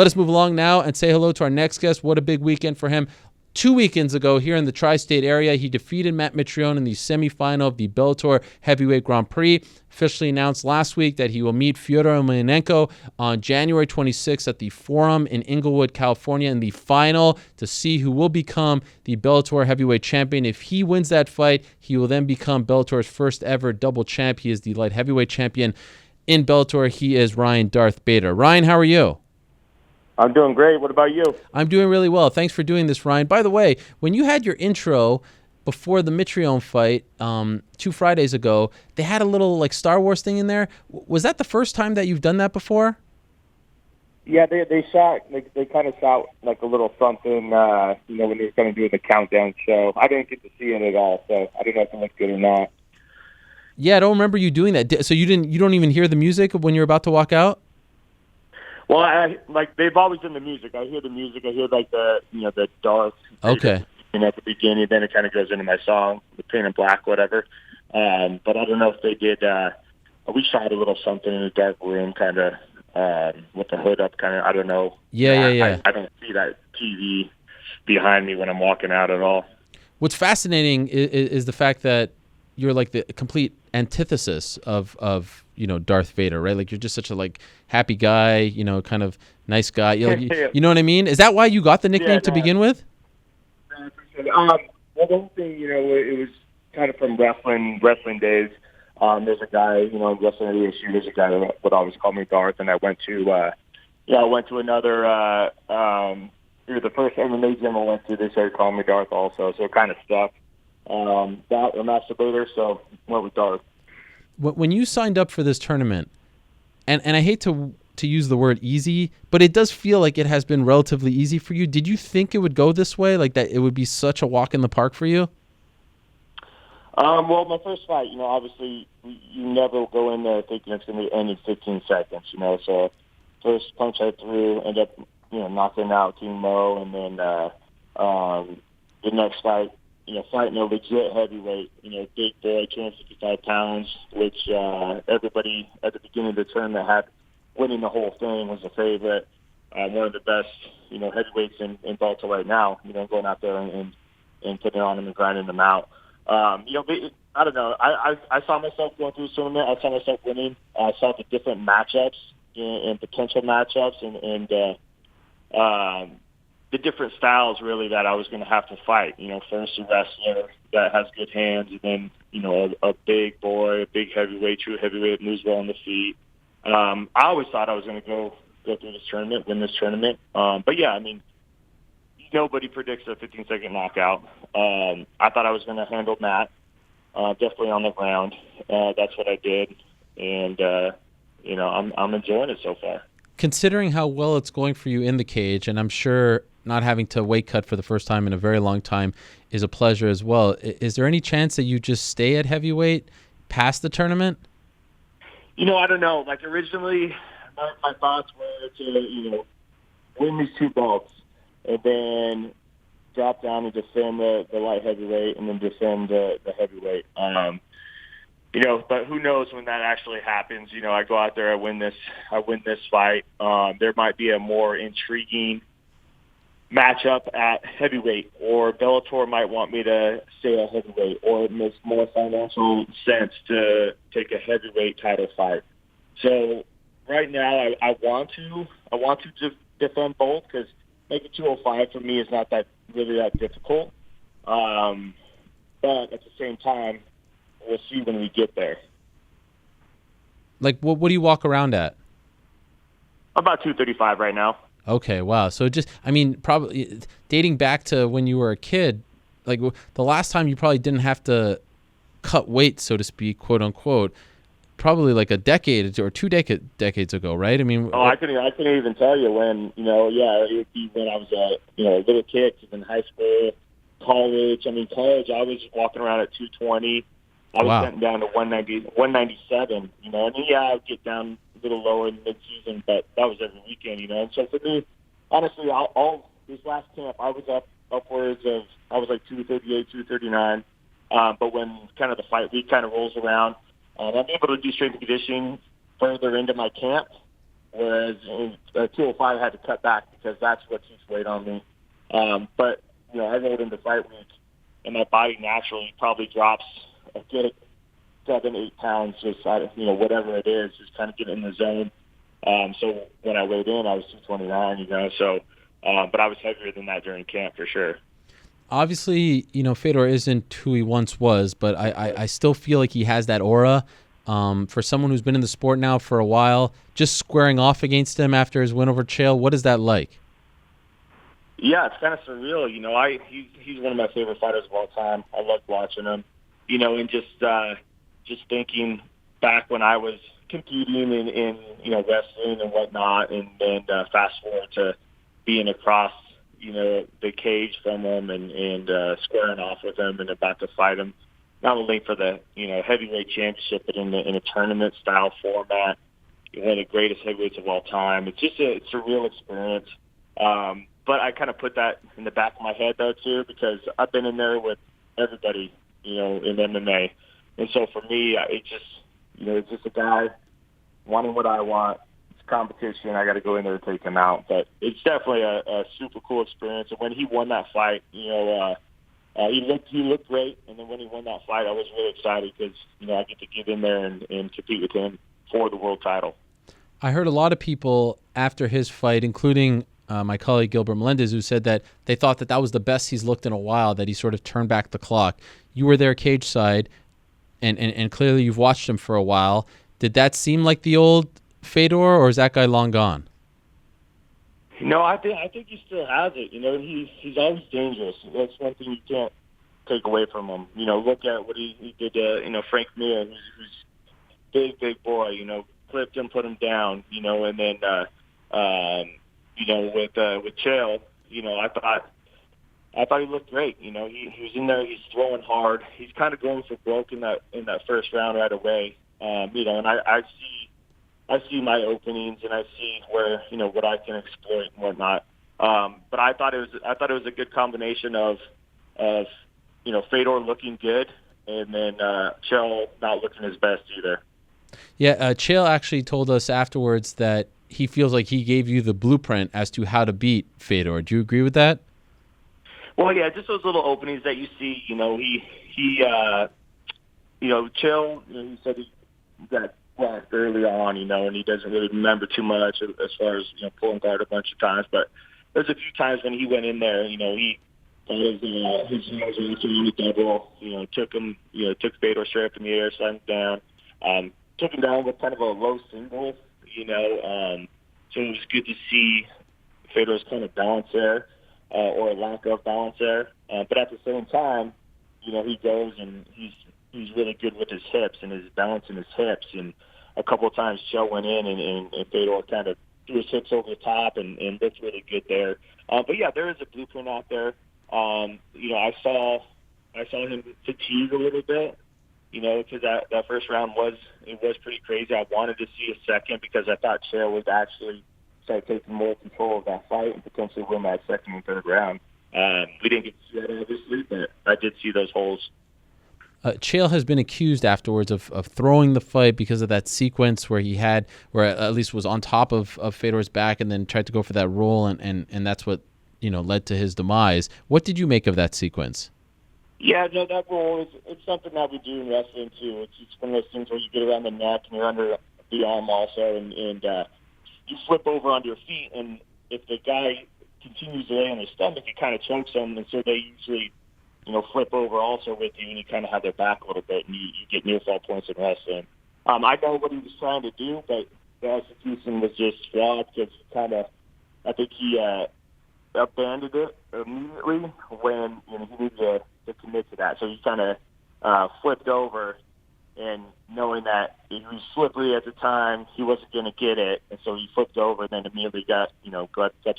Let us move along now and say hello to our next guest. What a big weekend for him. 2 weekends ago here in the tri-state area, he defeated Matt Mitrione in the semifinal of the Bellator Heavyweight Grand Prix. Officially announced last week that he will meet Fedor Emelianenko on January 26th at the Forum in Inglewood, California, in the final to see who will become the Bellator Heavyweight Champion. If he wins that fight, he will then become Bellator's first ever double champ. He is the light heavyweight champion in Bellator. He is Ryan Darth Bader. Ryan, how are you? I'm doing great. What about you? I'm doing really well. Thanks for doing this, Ryan. By the way, when you had your intro before the Mitrione fight 2 Fridays ago, they had a little like Star Wars thing in there. Was that the first time that you've done that before? Yeah, they shot. They kind of shot like a little something. When they were going to do the countdown show. I didn't get to see it at all, so I didn't know if it looked good or not. Yeah, I don't remember you doing that. So you don't even hear the music when you're about to walk out? Well, they've always done the music. I hear the music. I hear like the dark. Okay. At the beginning, then it kind of goes into my song, the Paint in Black, whatever. But I don't know if they did. We shot a little something in a dark room, kind of with the hood up, kind of. I don't know. Yeah. I don't see that TV behind me when I'm walking out at all. What's fascinating is the fact that you're like the complete antithesis of Darth Vader, right? Like you're just such a like happy guy, kind of nice guy. You know what I mean? Is that why you got the nickname to begin with? I appreciate it. Well, the whole thing, it was kind of from wrestling days. There's a guy, in wrestling issue. There's a guy that would always call me Darth, and I went to another. You're the first MMA gym I went to. They started calling me Darth also, so it kind of stuck. That or masturbator, so went with Darth. When you signed up for this tournament, and I hate to use the word easy, but it does feel like it has been relatively easy for you. Did you think it would go this way, like that it would be such a walk in the park for you? Well, my first fight, obviously you never go in there thinking it's going to end in 15 seconds, so first punch I threw, end up, knocking out King Mo, and then the next fight, fighting a legit heavyweight, big boy, 255 pounds, which everybody at the beginning of the tournament had winning the whole thing, was a favorite. One of the best, heavyweights in Bellator right now, going out there and putting on them and grinding them out. I don't know. I saw myself going through this tournament. I saw myself winning. I saw the different matchups and potential matchups and the different styles really that I was going to have to fight. First a wrestler that has good hands, and then a big boy, a big heavyweight, true heavyweight, moves well on the feet. I always thought I was going to go through this tournament, win this tournament. But yeah, nobody predicts a 15-second knockout. I thought I was going to handle Matt, definitely on the ground. That's what I did, and I'm enjoying it so far. Considering how well it's going for you in the cage, and I'm sure not having to weight cut for the first time in a very long time is a pleasure as well. Is there any chance that you just stay at heavyweight past the tournament? I don't know. Like originally, my thoughts were to, win these 2 belts and then drop down and defend the light heavyweight and then defend the heavyweight. But who knows when that actually happens? I go out there, I win this fight. There might be a more intriguing matchup at heavyweight, or Bellator might want me to stay at heavyweight, or it makes more financial sense to take a heavyweight title fight. So right now, I want to defend both because making 205 for me is not really that difficult. But at the same time, we'll see when we get there. Like, what do you walk around at? About 235 right now. Okay, wow. So probably dating back to when you were a kid, like the last time you probably didn't have to cut weight, so to speak, quote unquote, probably like a decade or 2 decades ago, right? I couldn't even tell you when. It would be when I was a little kid, in high school, college. College, I was walking around at 220. I was getting down to 197. And I would get down a little lower in mid-season, but that was every weekend, And so for me, honestly, all this last camp, I was upwards of, I was like 238, 239. But when kind of the fight week kind of rolls around, I'm able to do strength and conditioning further into my camp. whereas in 205 I had to cut back because that's what keeps weight on me. But I rolled into fight week, and my body naturally probably drops a good 7-8 pounds, just whatever it is, just kind of get in the zone. So when I weighed in, I was 229, so, but I was heavier than that during camp for sure. Obviously, Fedor isn't who he once was, but I still feel like he has that aura. For someone who's been in the sport now for a while, just squaring off against him after his win over Chael, what is that like? Yeah, it's kind of surreal. He's one of my favorite fighters of all time. I love watching him, and just thinking back when I was competing in wrestling and whatnot, and then fast forward to being across the cage from him and squaring off with him and about to fight him, not only for the heavyweight championship, but in a tournament style format. One of the greatest heavyweights of all time. It's a real experience. But I kind of put that in the back of my head though too, because I've been in there with everybody in MMA, and so for me, it's just a guy wanting what I want. Competition, I got to go in there and take him out, but it's definitely a super cool experience. And when he won that fight, he looked great. And then when he won that fight, I was really excited because I get to get in there and compete with him for the world title. I heard a lot of people after his fight, including my colleague Gilbert Melendez, who said that they thought that was the best he's looked in a while, that he sort of turned back the clock. You were there cage side, and clearly you've watched him for a while. Did that seem like the old Fedor, or is that guy long gone? No, I think he still has it. He's always dangerous. That's one thing you can't take away from him. Look at what he did to Frank Mir, who's big boy. Clipped him, put him down. And then with Chael, I thought he looked great. He was in there. He's throwing hard. He's kind of going for broke in that first round right away. And I see my openings, and I see where what I can exploit and whatnot. But I thought it was a good combination of Fedor looking good, and then Chael not looking his best either. Yeah, Chael actually told us afterwards that he feels like he gave you the blueprint as to how to beat Fedor. Do you agree with that? Well, yeah, just those little openings that you see. Chael, he said he got blocked early on, and he doesn't really remember too much as far as pulling guard a bunch of times. But there's a few times when he went in there, he his nose also on the double, took Fedor straight up in the air, slammed him down, took him down with kind of a low single, so it was good to see Fedor's kind of balance there, or a lack of balance there. But at the same time, he goes and he's really good with his hips and his balance in his hips. And a couple of times Chael went in and Fedor kind of threw his hips over the top and looked really good there. But yeah, there is a blueprint out there. I saw him fatigue a little bit, because that first round was pretty crazy. I wanted to see a second because I thought Chael would actually start taking more control of that fight and potentially win that second and third round. We didn't get to see that obviously, but I did see those holes. Chael has been accused afterwards of throwing the fight because of that sequence where at least was on top of Fedor's back and then tried to go for that roll, and that's what led to his demise. What did you make of that sequence? Yeah, no, that roll it's something that we do in wrestling too. It's one of those things where you get around the neck and you're under the arm also, and you flip over onto your feet, and if the guy continues to lay on his stomach, it kind of chokes them, and so they usually flip over also with you, and you kind of have their back a little bit, and you get near fall points in wrestling. I know what he was trying to do, but the execution was just flawed because I think he abandoned it immediately when he needed to commit to that. So he kind of flipped over, and knowing that he was slippery at the time, he wasn't going to get it, and so he flipped over and then immediately got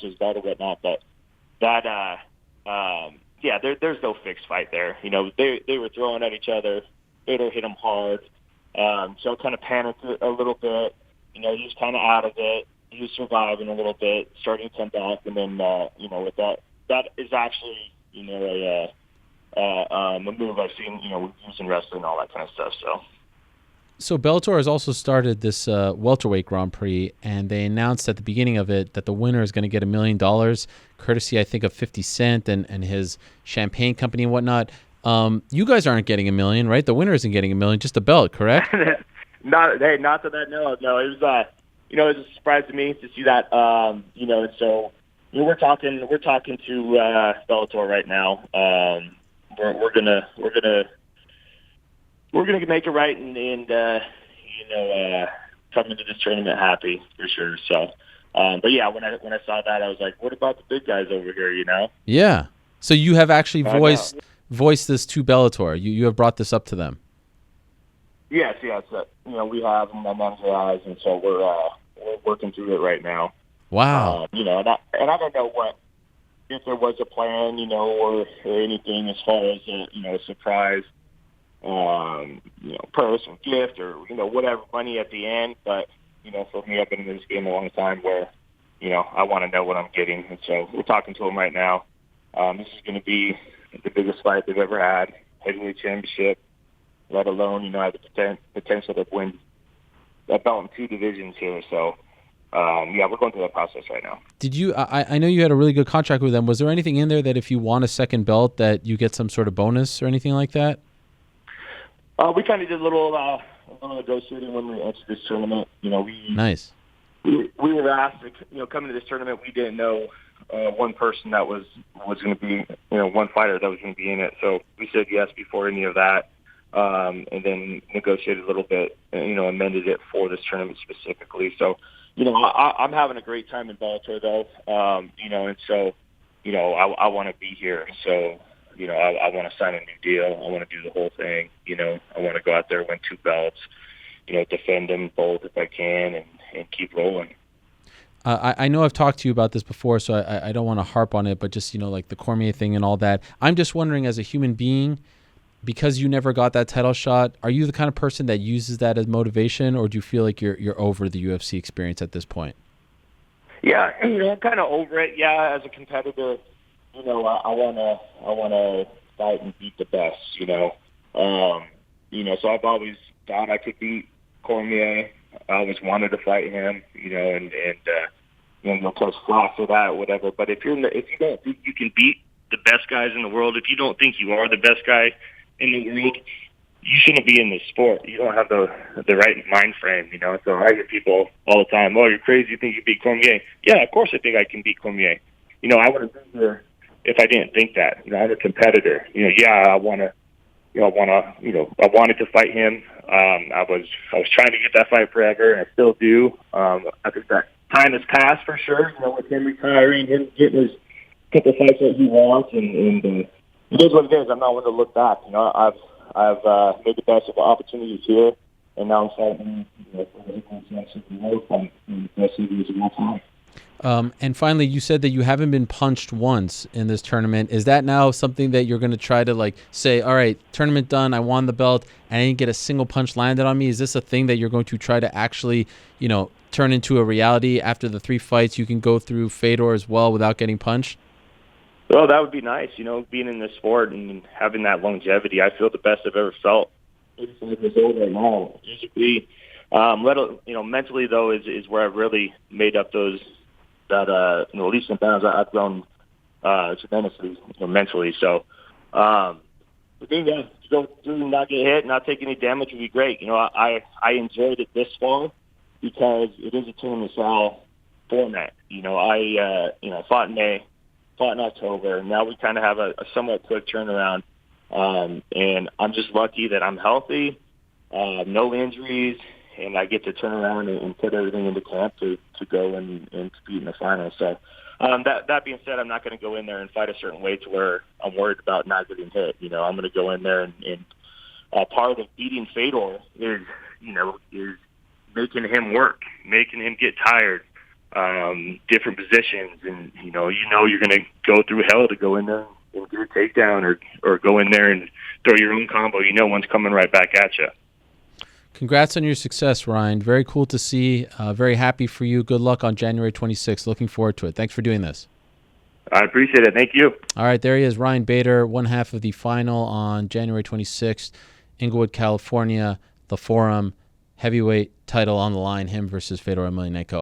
his belt or whatnot. But that. Yeah, there's no fixed fight there. They were throwing at each other. Fedor hit him hard. Joe kind of panicked a little bit. He was kind of out of it. He was surviving a little bit, starting to come back, and then with that is actually a move I've seen used in wrestling and all that kind of stuff. So. So Bellator has also started this welterweight Grand Prix, and they announced at the beginning of it that the winner is going to get $1 million, courtesy, I think, of 50 Cent and his champagne company and whatnot. You guys aren't getting $1 million, right? The winner isn't getting $1 million, just a belt, correct? Not to that. No. It was it was a surprise to me to see that. And so we're talking to Bellator right now. We're gonna make it right and come into this tournament happy for sure. So, but yeah, when I saw that, I was like, what about the big guys over here? Yeah. So you have actually voiced this to Bellator. You have brought this up to them. Yes. We have them on our eyes, and so we're working through it right now. Wow. And I don't know if there was a plan, or anything as far as a surprise, purse or gift or whatever, money at the end. But for me, I've been in this game a long time where I want to know what I'm getting, and so we're talking to them right now. This is going to be the biggest fight they've ever had, heavyweight championship, let alone I have the potential to win that belt in 2 divisions here. So. We're going through that process right now. Did you? I know you had a really good contract with them. Was there anything in there that if you want a second belt that you get some sort of bonus or anything like that? We kind of did a little negotiating when we entered this tournament. Nice. We were asked to, coming to this tournament, we didn't know one person that was going to be, one fighter that was going to be in it. So we said yes before any of that, and then negotiated a little bit, amended it for this tournament specifically. So. I'm having a great time in Bellator, though, and so, I want to be here. So, I want to sign a new deal. I want to do the whole thing. I want to go out there, win 2 belts, defend them both if I can, and keep rolling. I know I've talked to you about this before, so I don't want to harp on it, but just, like the Cormier thing and all that. I'm just wondering, as a human being, because you never got that title shot, are you the kind of person that uses that as motivation, or do you feel like you're over the UFC experience at this point? Yeah, I'm kind of over it. Yeah, as a competitor, I wanna fight and beat the best. So I've always thought I could beat Cormier. I always wanted to fight him. And catch flack for that, whatever. But if you don't think you can beat the best guys in the world, if you don't think you are the best guy in the world, you shouldn't be in this sport. You don't have the right mind frame, So I hear people all the time, "Oh, you're crazy! You think you beat Cormier?" Yeah, of course I think I can beat Cormier. I wouldn't be here if I didn't think that. I'm a competitor. I wanted to fight him. I was trying to get that fight forever, and I still do. I think that time has passed for sure. With him retiring, him getting his couple fights that he wants, and it is what it is. I'm not one to look back. I've made the best of the opportunities here, and now I'm fighting for the best series of all time. And finally, you said that you haven't been punched once in this tournament. Is that now something that you're going to try to say, all right, tournament done, I won the belt, and I didn't get a single punch landed on me? Is this a thing that you're going to try to actually, turn into a reality after the 3 fights? You can go through Fedor as well without getting punched? Well, that would be nice, being in this sport and having that longevity. I feel the best I've ever felt. 85 years old right now. Physically, mentally though is where I've really made up leaps and bounds. I've grown tremendously, mentally. So, the thing to go through and not get hit, not take any damage would be great. I enjoyed it this far because it is a tournament style format. I fought in May. Fought in October. Now we kind of have a somewhat quick turnaround, and I'm just lucky that I'm healthy, no injuries, and I get to turn around and put everything into camp to go and compete in the finals. So that being said, I'm not going to go in there and fight a certain way to where I'm worried about not getting hit. I'm going to go in there and part of beating Fedor is making him work, making him get tired. Different positions, and you're going to go through hell to go in there and do a takedown or go in there and throw your own combo. One's coming right back at you. Congrats on your success, Ryan. Very cool to see. Very happy for you. Good luck on January 26th. Looking forward to it. Thanks for doing this. I appreciate it. Thank you. All right, there he is, Ryan Bader, one half of the final on January 26th, Inglewood, California, the Forum. heavyweight title on the line, him versus Fedor Emelianenko.